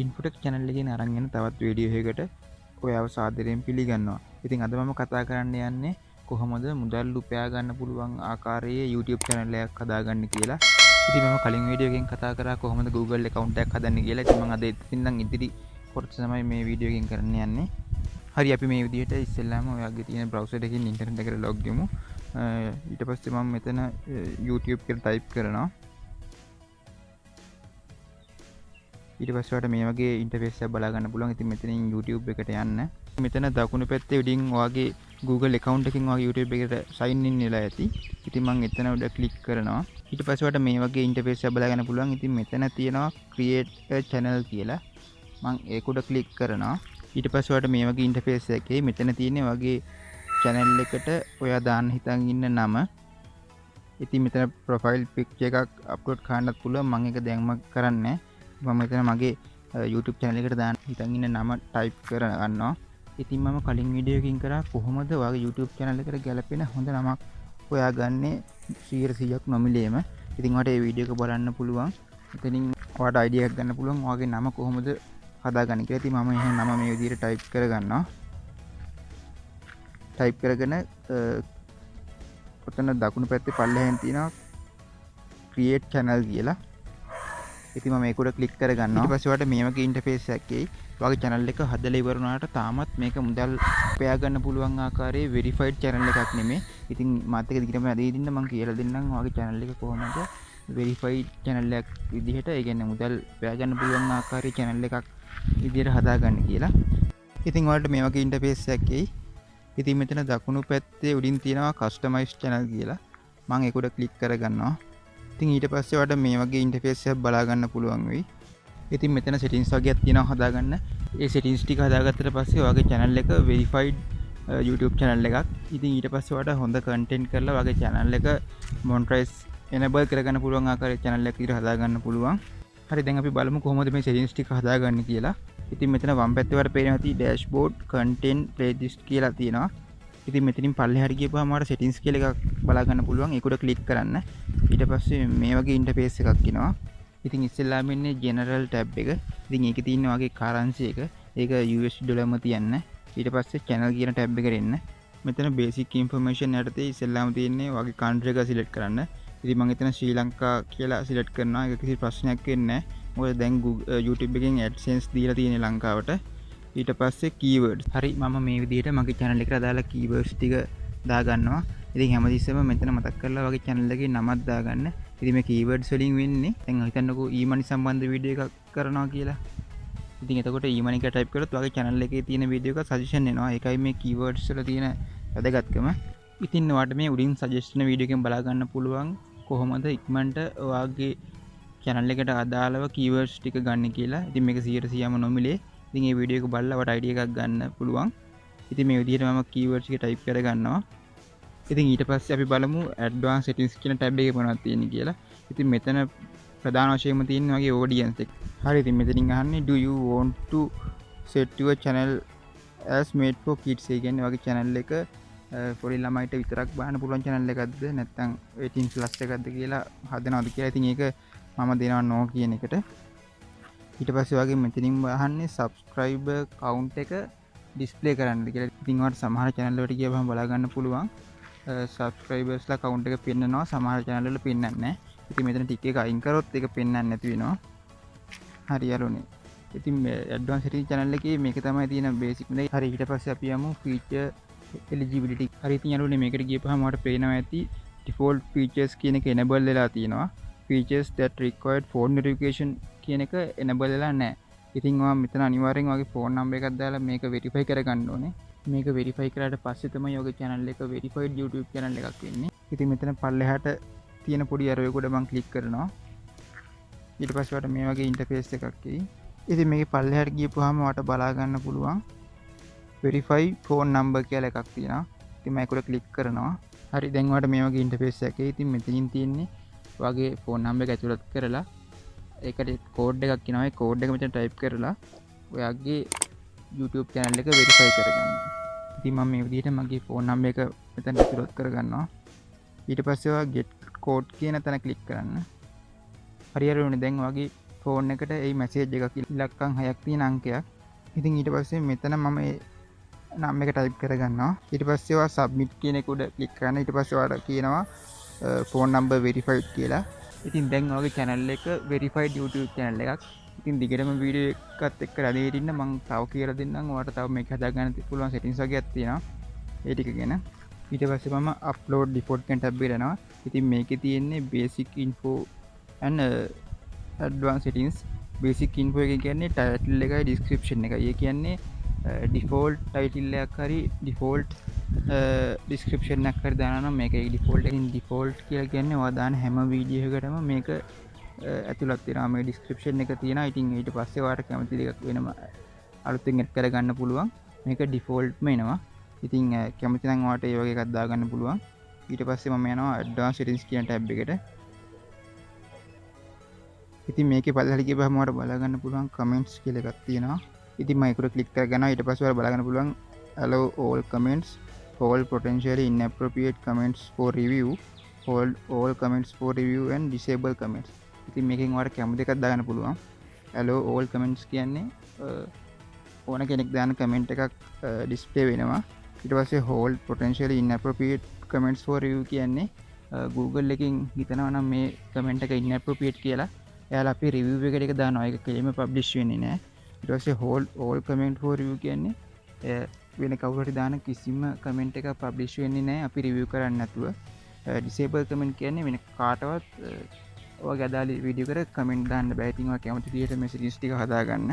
ඉන්ෆොටෙක් channel එකෙන් අරන් එන තවත් වීඩියෝ එකකට ඔයාව සාදරයෙන් පිළිගන්නවා. ඉතින් අද මම කතා කරන්න යන්නේ කොහොමද මුදල් උපයා ගන්න පුළුවන් ආකාරයේ YouTube channel එකක් හදාගන්න කියලා. ඉතින් මම කලින් වීඩියෝ එකෙන් කතා කරා කොහොමද Google account එකක් හදන්න කියලා. ඉතින් මම අද ඉතින් ඉදිරි කොටස තමයි මේ වීඩියෝ එකෙන් කරන්න යන්නේ. හරි අපි මේ විදිහට ඉස්සෙල්ලාම ඔයාගේ තියෙන browser එකකින් ඉන්ටර්නෙට් එකට log වෙමු. ඊට පස්සේ මම මෙතන YouTube කියලා type කරනවා. ඊට පස්සේ ඔයාලට මේ වගේ ඉන්ටර්ෆේස් එකක් බලා ගන්න පුළුවන්. ඉතින් මෙතනින් YouTube එකට යන්න. මෙතන දකුණු පැත්තේ උඩින් ඔයාගේ Google account එකකින් ඔයාගේ YouTube එකට sign in වෙලා ඇති. ඉතින් මම එතන උඩ click කරනවා. ඊට පස්සේ ඔයාලට මේ වගේ ඉන්ටර්ෆේස් එකක් බලා ගන්න පුළුවන්. ඉතින් මෙතන තියෙනවා create a channel කියලා. මම ඒක උඩ click කරනවා. ඊට පස්සේ ඔයාලට මේ වගේ ඉන්ටර්ෆේස් එකේ මෙතන තියෙන්නේ ඔයාගේ channel එකට ඔයා දාන්න හිතන් ඉන්න නම. ඉතින් මෙතන profile picture එකක් upload කරන්නත් පුළුවන්. මම ඒක දැන්ම කරන්නේ. මම මෙතන මගේ YouTube channel එකට දාන්න හිතන් ඉන්න නම type කරගන්නවා. ඉතින් මම කලින් වීඩියෝ එකකින් කරා කොහොමද ඔයාගේ YouTube channel එකට ගැලපෙන හොඳ නමක් හොයාගන්නේ 100%ක් නොමිලේම. ඉතින් ඔයාලට මේ වීඩියෝ එක බලන්න පුළුවන්. එතනින් ඔයාලට idea එකක් ගන්න පුළුවන් ඔයාගේ නම කොහොමද හදාගන්නේ කියලා. ඉතින් මම එහෙනම් නම මේ විදිහට type කරගන්නවා. type කරගෙන ඔතන දකුණු පැත්තේ පල්ලෙහෙන් තියෙනවා create channel කියලා. ඉතින් මම මේක උඩ ක්ලික් කරගන්නවා. ඊට පස්සේ ඔයාලට මේ වගේ ඉන්ටර්ෆේස් එකක් එයි. ඔයාගේ channel එක හදලා ඉවර වුණාට තාමත් මේක මුදල් උපයා ගන්න පුළුවන් ආකාරයේ verified channel එකක් නෙමෙයි. ඉතින් මාත් එක දිගටම ඇදෙන්න මම කියලා දෙන්නම් ඔයාගේ channel එක කොහොමද verified channel එකක් විදිහට ඒ කියන්නේ මුදල් උපයා ගන්න පුළුවන් ආකාරයේ channel එකක් විදිහට හදාගන්න කියලා. ඉතින් ඔයාලට මේ වගේ ඉන්ටර්ෆේස් එකක් එයි. ඉතින් මෙතන දකුණු පැත්තේ උඩින් තියෙනවා customize channel කියලා. මම ඒක උඩ ක්ලික් කරගන්නවා. ඉතින් ඊට පස්සේ ඔයාලට මේ වගේ ඉන්ටර්ෆේස් එකක් බලා ගන්න පුළුවන් වෙයි. ඉතින් මෙතන settings වගේක් තියෙනවා හදාගන්න. ඒ settings ටික හදාගත්තට පස්සේ ඔයාගේ channel එක verified YouTube channel එකක්. ඉතින් ඊට පස්සේ ඔයාලට හොඳ content කරලා ඔයාගේ channel එක monetize enable කරගන්න පුළුවන් ආකාරයේ channel එකක් විදිහට හදාගන්න පුළුවන්. හරි දැන් අපි බලමු කොහොමද මේ settings ටික හදාගන්නේ කියලා. ඉතින් මෙතන වම් පැත්තේ ඔයාලට පේනවා ඇති dashboard content playlist කියලා තියෙනවා. ඉතින් මෙතනින් පල්ලෙහාට ගියපුවාම ඔයාලට settings කියලා එකක් බලා ගන්න පුළුවන්. ඒක උඩ click කරන්න. ඊට පස්සේ මේ වගේ ඉන්ටර්ෆේස් එකක් එනවා. ඉතින් ඉස්සෙල්ලාම ඉන්නේ general tab එක. ඉතින් ඒකේ තියෙන වගේ currency එක. ඒක US ඩොලර්ම තියන්න. ඊට පස්සේ channel කියන tab එකට එන්න. මෙතන basic information යටතේ ඉස්සෙල්ලාම තියෙන්නේ වගේ country එක select කරන්න. ඉතින් මම එතන ශ්‍රී ලංකා කියලා select කරනවා. ඒක කිසි ප්‍රශ්නයක් වෙන්නේ නැහැ. මොකද දැන් YouTube එකෙන් AdSense දීලා තියෙන්නේ ලංකාවට. ඊට පස්සේ keywords. හරි මම මේ විදිහට මගේ channel එකට අදාළ keywords ටික දාගන්නවා. ඉතින් හැමතිස්සෙම මෙතන මතක් කරලා වගේ channel එකේ නමක් දාගන්න. ඉතින් මේ keywords වලින් වෙන්නේ දැන් හිතන්නකෝ e-money සම්බන්ධ වීඩියෝ එකක් කරනවා කියලා. ඉතින් එතකොට e-money කියලා type කරොත් වගේ channel එකේ තියෙන වීඩියෝ එක suggestion එනවා. ඒකයි මේ keywords වල තියෙන වැදගත්කම. ඉතින් ඔයාලට මේ උඩින් suggestion වීඩියෝ එකෙන් බලා ගන්න පුළුවන් කොහොමද ඉක්මනට ඔයාගේ channel එකට අදාළව keywords ටික ගන්න කියලා. ඉතින් මේක 100%ම නොමිලේ. ඉතින් මේ වීඩියෝ එක බලලා ඔයාලට idea එකක් ගන්න පුළුවන්. ඉතින් මේ විදිහට මම keywords එක type කරගන්නවා. ඉතින් ඊට පස්සේ අපි බලමු advanced settings කියන tab එකේ මොනවද තියෙන්නේ කියලා. ඉතින් මෙතන ප්‍රධාන වශයෙන්ම තියෙන වගේ audience එක. හරි ඉතින් මෙතනින් අහන්නේ do you want to set your channel as made for kids? ඒ කියන්නේ වගේ channel එක පොඩි ළමයිට විතරක් බලන්න පුළුවන් channel එකක්ද නැත්නම් 18+ එකක්ද කියලා හදනවද කියලා. ඉතින් ඒක මම දෙනවා no කියන එකට. ඊට පස්සේ වගේ මෙතනින් අහන්නේ subscriber count එක display කරන්නද කියලා. ඉතින් ඔයාලට සමහර channel වලට ගියපහම බලා ගන්න පුළුවන් subscribers ලා count එක පෙන්නනවා. සමහර channel වල පෙන්නන්නේ නැහැ. ඉතින් මෙතන ටික එක අයින් කරොත් ඒක පෙන්නන්නේ නැති වෙනවා. හරි යාළුවනේ. ඉතින් මේ advanced settings channel එකේ මේක තමයි තියෙන basic දේ. හරි ඊට පස්සේ අපි යමු feature eligibility. හරි ඉතින් යාළුවනේ මේකට ගියපහම ඔයාලට පේනවා ඇති default features කියන එක enable වෙලා තියෙනවා. features that required phone notification කියන එක enable වෙලා නැහැ. ඉතින් ඔයා මෙතන අනිවාර්යෙන් ඔයාගේ phone number එකක් දාලා මේක verify කරගන්න ඕනේ. මේක verify කරාට පස්සේ තමයි ඔයාගේ channel එක verified YouTube channel එකක් වෙන්නේ. ඉතින් මෙතන පල්ලෙහාට තියෙන පොඩි arrow එක උඩ මම click කරනවා. ඊට පස්සේ ඔයාලට මේ වගේ ඉන්ටර්ෆේස් එකක් එයි. ඉතින් මේකේ පල්ලෙහාට ගියපුවාම ඔයාලට බලා ගන්න පුළුවන් verify phone number කියලා එකක් තියෙනවා. ඉතින් මම ඒක උඩ click කරනවා. හරි දැන් ඔයාලට මේ වගේ ඉන්ටර්ෆේස් එකක් එයි. ඉතින් මෙතනින් තියෙන්නේ ඔයාගේ phone number එක ඇතුළත් කරලා ඒකට කෝඩ් එකක් කියනවා. ඒ කෝඩ් එක මෙතන type කරලා ඔයාගේ YouTube channel එක verify කරගන්න. ඉතින් මම මේ විදිහට මගේ phone number එක මෙතන ඇතුළත් කරගන්නවා. ඊට පස්සේ ඔයා get code කියන තැන click කරන්න. හරි හරියනේ දැන් ඔයාගේ ෆෝන් එකට ඒ මැසේජ් එකක් ඉලක්කම් 6ක් තියෙන අංකයක්. ඉතින් ඊට පස්සේ මෙතන මම නම් එක ටයිප් කරගන්නවා. ඊට පස්සේ ඔයා සබ්මිට් කියන එක උඩ ක්ලික් කරන්න. ඊට පස්සේ ඔයාලට කියනවා ෆෝන් නම්බර් වෙරිෆයිඩ් කියලා. ඉතින් දැන් ඔයාගේ channel එක වෙරිෆයිඩ් YouTube channel එකක්. ඉතින් දිගටම වීඩියෝ එකත් එක්ක රැඳී ඉන්න මම තව කියලා දෙන්නම්. ඔයාලට තව මේක හදාගන්න පුළුවන් settings වගේක් තියෙනවා. ඒ ටික ගැන. ඊට පස්සේ මම upload default කියන tab එකට යනවා. ඉතින් මේකේ තියෙන්නේ basic info and advanced settings. basic info එක කියන්නේ title එකයි description එකයි. ඒ කියන්නේ default title එකක් හරි default description එකක් හරි දානවා නම් මේක default එකකින් default කියලා කියන්නේ ඔයා දාන හැම වීඩියෝ එකකටම මේක ඇතුළත් වෙනවා. මේ description එක තියෙනවා. ඉතින් ඊට පස්සේ ඔයාලට කැමති දෙයක් වෙනම අලුතෙන් add කරගන්න පුළුවන්. මේක defaultම එනවා. ඉතින් කැමති නම් ඔයාලට ඒ වගේ එකක් දාගන්න පුළුවන්. ඊට පස්සේ මම යනවා advanced settings කියන tab එකට. ඉතින් මේකේ පළල ගිහම ඔයාලට බලා ගන්න පුළුවන් comments කියලා එකක් තියෙනවා. ඉතින් මම ඒකට ක්ලික් කරගන්නවා. ඊට පස්සේ ඔයාලා බලා ගන්න පුළුවන් allow all comments, hold potentially inappropriate comments for review, hold all comments for review and disable comments. ඉතින් මේකෙන් ඔයාලට කැමති එකක් දාගන්න පුළුවන්. allow all comments කියන්නේ ඕන කෙනෙක් දාන කමෙන්ට් එකක් ඩිස්ප්ලේ වෙනවා. ඊට පස්සේ hold potentially inappropriate comments for review කියන්නේ Google එකකින් හිතනවා නම් මේ කමෙන්ට් එක inappropriate කියලා එයාලා අපි review එකට එක දානවා. ඒක කෙලින්ම publish වෙන්නේ නැහැ. ඊට පස්සේ hold all comment for review කියන්නේ වෙන කවුරු හරි දාන කිසිම කමෙන්ට් එකක් publish වෙන්නේ නැහැ අපි review කරන්නේ නැතුව. disable comment කියන්නේ වෙන කාටවත් ඔයාගේ අදාළ වීඩියෝ එකට කමෙන්ට් දාන්න බෑ. ඉතින් ඔයා කැමති විදිහට මේ settings ටික හදාගන්න.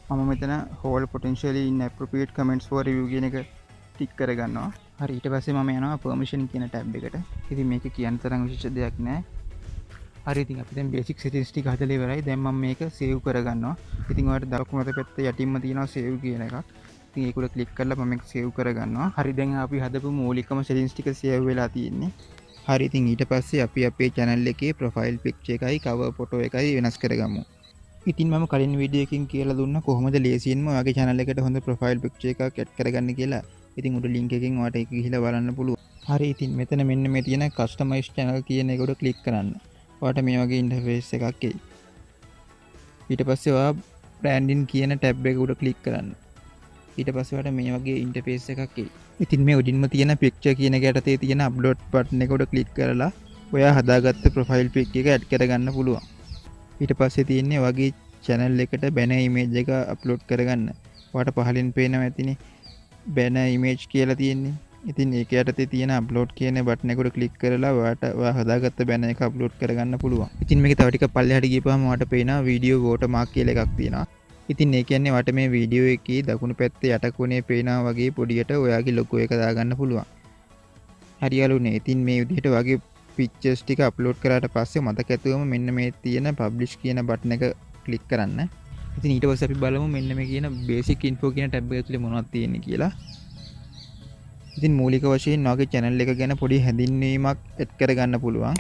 මම මෙතන hold potentially inappropriate comments for review කියන එක ටික් කරගන්නවා. හරි ඊට පස්සේ මම යනවා permission කියන tab එකට. ඉතින් මේක කියන්න තරම් විශේෂ දෙයක් නැහැ. හරි ඉතින් අපි දැන් basic settings ටික හදලා ඉවරයි. දැන් මම මේක save කරගන්නවා. ඉතින් ඔයාලට දකුණු අත පැත්තේ යටින්ම තියෙනවා save කියන එකක්. ඉතින් ඒක උඩ ක්ලික් කරලා මම මේක save කරගන්නවා. හරි දැන් අපි හදපු මූලිකම settings ටික save වෙලා තියෙන්නේ. හරි ඉතින් ඊට පස්සේ අපි අපේ channel එකේ profile picture එකයි cover photo එකයි වෙනස් කරගමු. ඉතින් මම කලින් වීඩියෝ එකකින් කියලා දුන්නා කොහොමද ලේසියෙන්ම ඔයාගේ channel එකට හොඳ profile picture එකක් add කරගන්න කියලා. ඉතින් උඩ link එකකින් ඔයාලට ඒක ගිහිල්ලා බලන්න පුළුවන්. හරි ඉතින් මෙතන මෙන්න මේ තියෙන customize channel කියන එක උඩ ක්ලික් කරන්න. ඔයාලට මේ වගේ ඉන්ටර්ෆේස් එකක් එයි. ඊට පස්සේ ඔයා branding කියන tab එක උඩ ක්ලික් කරන්න. ඊට පස්සේ ඔයාලට මේ වගේ ඉන්ටර්ෆේස් එකක් එයි. ඉතින් මේ උඩින්ම තියෙන picture කියන එක යටතේ තියෙන upload button එක උඩ ක්ලික් කරලා ඔයා හදාගත්ත profile pic එක add කරගන්න පුළුවන්. ඊට පස්සේ තියෙන්නේ ඔයාගේ channel එකට banner image එක upload කරගන්න. ඔයාලට පහලින් පේනවා ඇතිනේ banner image කියලා තියෙන්නේ. ඉතින් ඒක යටතේ තියෙන අප්ලෝඩ් කියන බටන් එක උඩ ක්ලික් කරලා ඔයා හදාගත්ත බැනර් එක අප්ලෝඩ් කරගන්න පුළුවන්. ඉතින් මේක තව ටිකක් පල්ලෙහාට ගියපුවාම ඔයාලට පේනවා වීඩියෝ වෝටර්මාක් කියලා එකක් තියෙනවා. ඉතින් ඒ කියන්නේ ඔයාලට මේ වීඩියෝ එකේ දකුණු පැත්තේ යට කොනේ පේනවා වගේ පොඩියට ඔයාගේ ලොගෝ එක දාගන්න පුළුවන්. හරි යාළුවනේ. ඉතින් මේ විදිහට ඔයාගේ පික්චර්ස් ටික අප්ලෝඩ් කරාට පස්සේ මතක ඇතුවම මෙන්න මේ තියෙන publish කියන බටන් එක ක්ලික් කරන්න. ඉතින් ඊට පස්සේ අපි බලමු මෙන්න මේ කියන basic info කියන tab එක ඇතුලේ මොනවද තියෙන්නේ කියලා. ඉතින් මූලික වශයෙන් ඔයාගේ channel එක ගැන පොඩි හැඳින්වීමක් එඩ් කරගන්න පුළුවන්.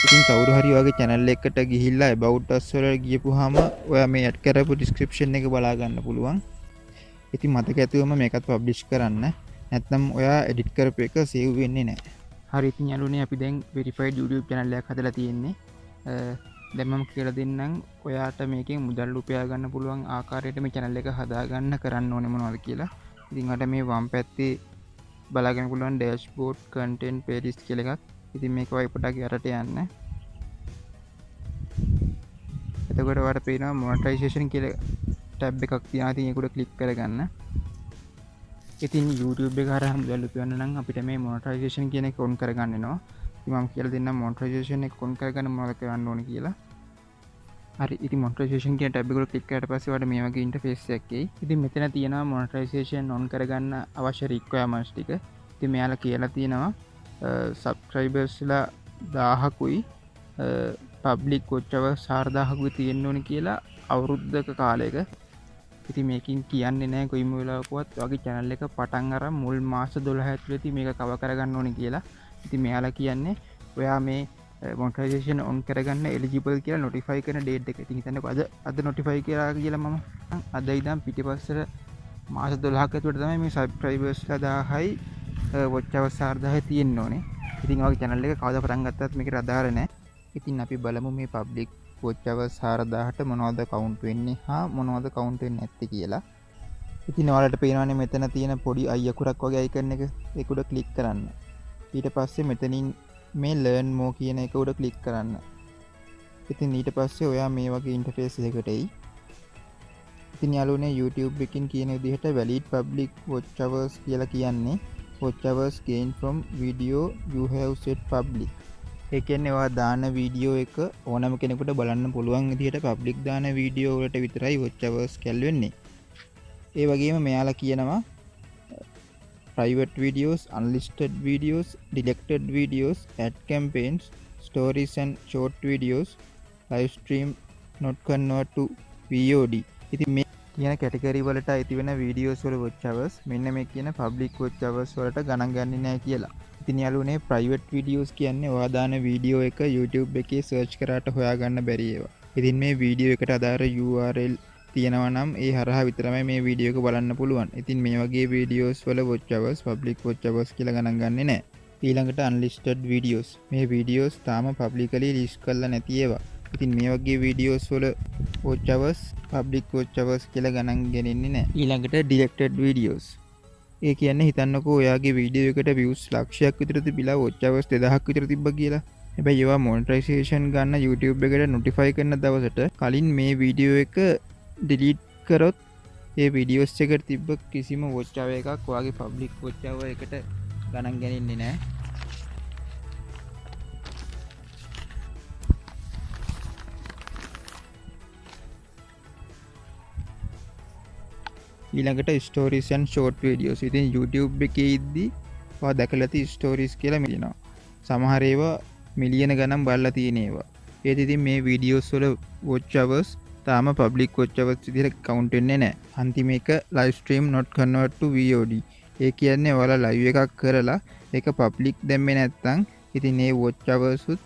ඉතින් කවුරු හරි ඔයාගේ channel එකට ගිහිල්ලා about us වල ගියපුවාම ඔයා මේ ඇඩ් කරපු description එක බලා ගන්න පුළුවන්. ඉතින් මතක ඇතුවම මේකත් publish කරන්න. නැත්නම් ඔයා edit කරපු එක save වෙන්නේ නැහැ. හරි ඉතින් යාළුවනේ අපි දැන් verified YouTube channel එකක් හදලා තියෙන්නේ. දැන් මම කියලා දෙන්නම් ඔයාට මේකෙන් මුදල් උපයා ගන්න පුළුවන් ආකාරයට මේ channel එක හදාගන්න කරන්න ඕනේ මොනවද කියලා. ඉතින් අර මේ වම් පැත්තේ බලාගන්න පුළුවන් dashboard content playlist කියලා එකක්. ඉතින් මේක වයි පොඩක් යටට යන්න. එතකොට ඔයාලට පේනවා monetization කියලා tab එකක් තියෙනවා. ඉතින් ඒක උඩ click කරගන්න. ඉතින් YouTube එක හරහා මුදල් උපයන්න නම් අපිට මේ monetization කියන එක on කරගන්න වෙනවා. ඉතින් මම කියලා දෙන්නම් monetization එක on කරගන්න මොනවද කරන්න ඕනේ කියලා. හරි ඉතින් monetization කියන tab එක උඩ click කරාට පස්සේ ඔයාලට මේ වගේ interface එකක් එයි. ඉතින් මෙතන තියෙනවා monetization on කරගන්න අවශ්‍ය requirements ටික. ඉතින් මෙයාලා කියලා තියෙනවා subscribers ලා 1000කුයි public watch hours 4000කුයි තියෙන්න ඕනේ කියලා අවුරුද්දක කාලයක. ඉතින් මේකෙන් කියන්නේ නැහැ කොයිම වෙලාවකවත් ඔයාගේ channel එක පටන් අරන් මුල් මාස 12 ඇතුළතදී මේක cover කරගන්න ඕනේ කියලා. ඉතින් මෙයාලා කියන්නේ ඔයා මේ monetization on කරගන්න eligible කියලා notify කරන date එක. ඉතින් හිතන්නකෝ අද notify කරා කියලා මම අද ඉඳන් පිටිපස්සට මාස 12ක ඇතුළත තමයි මේ subscribers ලා 1000යි watch hours 4000යි තියෙන්න ඕනේ. ඉතින් ඔයාගේ channel එක කවදා පටන් ගත්තත් මේකට අදාළ නැහැ. ඉතින් අපි බලමු මේ public watch hours 4000ට මොනවද කවුන්ට් වෙන්නේ හා මොනවද කවුන්ට් වෙන්නේ නැත්තේ කියලා. ඉතින් ඔයාලට පේනවනේ මෙතන තියෙන පොඩි අයි අකුරක් වගේ අයිකන් එක. ඒක උඩ ක්ලික් කරන්න. ඊට පස්සේ මෙතනින් මේ learn more කියන එක උඩ ක්ලික් කරන්න. ඉතින් ඊට පස්සේ ඔයා මේ වගේ ඉන්ටර්ෆේස් එකකට එයි. ඉතින් යාළුවනේ YouTube එකකින් කියන විදිහට valid public watch hours කියලා කියන්නේ watch hours gained from video you have set public. ඒ කියන්නේ ඔයා දාන වීඩියෝ එක ඕනම කෙනෙකුට බලන්න පුළුවන් විදිහට public දාන වීඩියෝ වලට විතරයි watch hours කැල් වෙන්නේ. ඒ වගේම මෙයාලා කියනවා private videos, unlisted videos, deleted videos, ad campaigns, stories and short videos, live stream not convert to VOD. ඉතින් මේ කියන කැටගරි වලට අයිති වෙන වීඩියෝස් වල watch hours මෙන්න මේ කියන public watch hours වලට ගණන් ගන්නේ නැහැ කියලා. ඉතින් යාළුවනේ private videos කියන්නේ ඔයා දාන වීඩියෝ එක YouTube එකේ search කරාට හොයාගන්න බැරි ඒවා. ඉතින් මේ වීඩියෝ එකට අදාළ URL තියෙනවා නම් ඒ හරහා විතරමයි මේ වීඩියෝ එක බලන්න පුළුවන්. ඉතින් මේ වගේ වීඩියෝස් වල watch hours public watch hours කියලා ගණන් ගන්නේ නැහැ. ඊළඟට unlisted videos. මේ වීඩියෝස් තාම publicly list කරලා නැති ඒවා. ඉතින් මේ වගේ වීඩියෝස් වල watch hours public watch hours කියලා ගණන් ගන්නේ නැහැ. ඊළඟට deleted videos. ඒ කියන්නේ හිතන්නකෝ ඔයාගේ වීඩියෝ එකට views ලක්ෂයක් විතර තිබිලා watch hours 2000ක් විතර තිබ්බා කියලා. හැබැයි ඒවා monetization ගන්න YouTube එකට notify කරන දවසට කලින් මේ වීඩියෝ එක delete කරොත් ඒ videos එකට තිබ්බ කිසිම watch hour එකක් ඔයාගේ public watch hour එකට ගණන් ගන්නේ නැහැ. ඊළඟට stories and short videos. ඉතින් YouTube එකේ ඉද්දි ඔයා දැකලා තියෙ stories කියලා මිලිනවා. සමහර ඒවා මිලියන ගණන් බලලා තියෙන ඒවා. ඒත් ඉතින් මේ videos වල watch hours තාම public watch hours විදිහට count වෙන්නේ නැහැ. අන්තිම එක live stream not convert to VOD. ඒ කියන්නේ ඔයාලා live එකක් කරලා ඒක public දැම්මේ නැත්නම් ඉතින් මේ watch hours උත්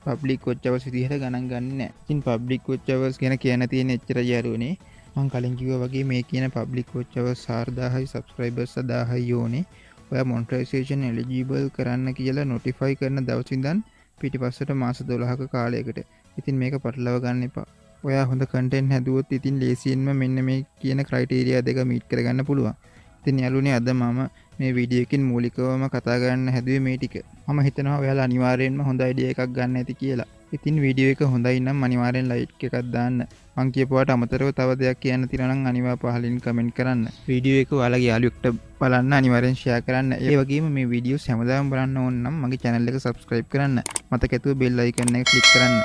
public watch hours විදිහට ගණන් ගන්නේ නැහැ. ඉතින් public watch hours ගැන කියන්න තියෙන එච්චරයි යාළුවනේ. මම කලින් කිව්වා වගේ මේ කියන public watch hours 4000යි subscribers 1000යි ඕනේ. ඔයා monetization eligible කරන්න කියලා notify කරන දවස් ඉඳන් පිටිපස්සට මාස 12ක කාලයකට. ඉතින් මේක පටලවා ගන්න එපා. ඔයා හොඳ content හැදුවොත් ඉතින් ලේසියෙන්ම මෙන්න මේ කියන criteria දෙක meet කරගන්න පුළුවන්. ඉතින් යාළුවනේ අද මම මේ වීඩියෝ එකකින් මූලිකවම කතා කරන්න හැදුවේ මේ ටික. මම හිතනවා ඔයාලා අනිවාර්යයෙන්ම හොඳ idea එකක් ගන්න ඇති කියලා. ඉතින් වීඩියෝ එක හොඳයි නම් අනිවාර්යෙන් like එකක් දාන්න. මං කියපුවාට අමතරව තව දෙයක් කියන්න තියෙනවා නම් අනිවාර්යෙන් පහලින් comment කරන්න. වීඩියෝ එක ඔයාලගේ යාළුවෙක්ට බලන්න අනිවාර්යෙන් share කරන්න. ඒ වගේම මේ වීඩියෝස් හැමදාම බලන්න ඕන නම් මගේ channel එක subscribe කරන්න. මතක ඇතුව bell icon එක click කරන්න.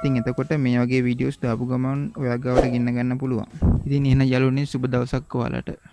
ඉතින් එතකොට මේ වගේ වීඩියෝස් දාපු ගමන් ඔයා ගාවට ගෙන්න ගන්න පුළුවන්. ඉතින් එහෙනම් යාළුවනේ සුබ දවසක් ඔයාලට.